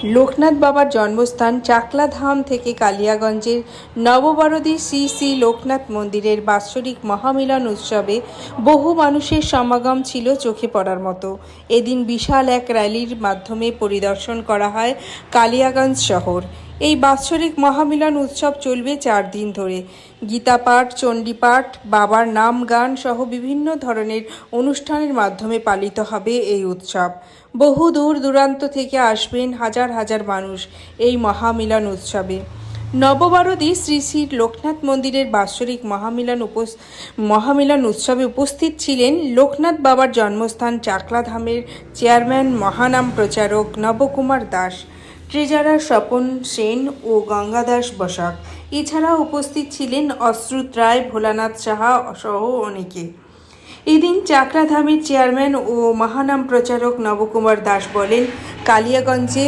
লোকনাথ বাবার জন্মস্থান চাকলাধাম থেকে কালিয়াগঞ্জের নববরদী শ্রী শ্রী লোকনাথ মন্দিরের বাৎসরিক মহামিলন উৎসবে বহু মানুষের সমাগম ছিল চোখে পড়ার মতো। এদিন বিশাল এক র্যালির মাধ্যমে পরিদর্শন করা হয় কালিয়াগঞ্জ শহর। এই বাৎসরিক মহামিলন উৎসব চলবে 4 দিন ধরে। গীতাপাঠ, চণ্ডীপাঠ, বাবার নাম গান সহ বিভিন্ন ধরনের অনুষ্ঠানের মাধ্যমে পালিত হবে এই উৎসব। বহু দূর দূরান্ত থেকে আসবেন হাজার হাজার মানুষ এই মহামিলন উৎসবে। নববরদী শ্রী শ্রী লোকনাথ মন্দিরের বাৎসরিক মহামিলন উৎসবে উপস্থিত ছিলেন লোকনাথ বাবার জন্মস্থান চাকলাধামের চেয়ারম্যান মহানাম প্রচারক নবকুমার দাস, ট্রেজারার স্বপন সেন ও গঙ্গাদাস বসাক। এছাড়াও উপস্থিত ছিলেন অশ্রুত রায়, ভোলানাথ সাহা সহ অনেকে। এদিন চাকলাধামের চেয়ারম্যান ও মহানাম প্রচারক নবকুমার দাস বলেন, কালিয়াগঞ্জে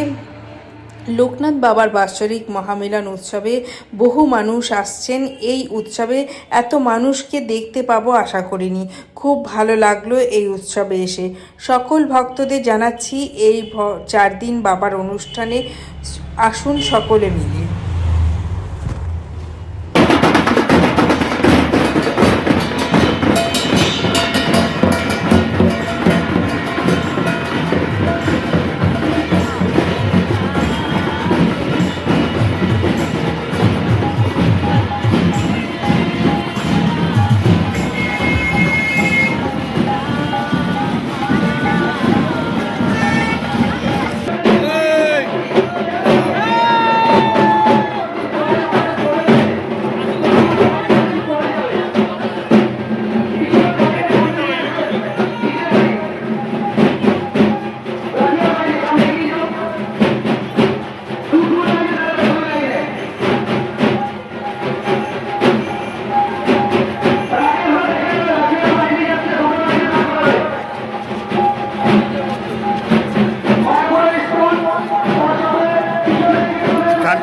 লোকনাথ বাবার বাৎসরিক মহামিলন উৎসবে বহু মানুষ আসছেন। এই উৎসবে এত মানুষকে দেখতে পাবো আশা করিনি। খুব ভালো লাগলো এই উৎসবে এসে। সকল ভক্তদের জানাচ্ছি এই 4 দিন বাবার অনুষ্ঠানে আসুন সকলে মিলে।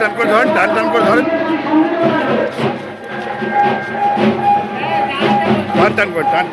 টান করে ধরেন, টান করে ধরেন, টান করে টান।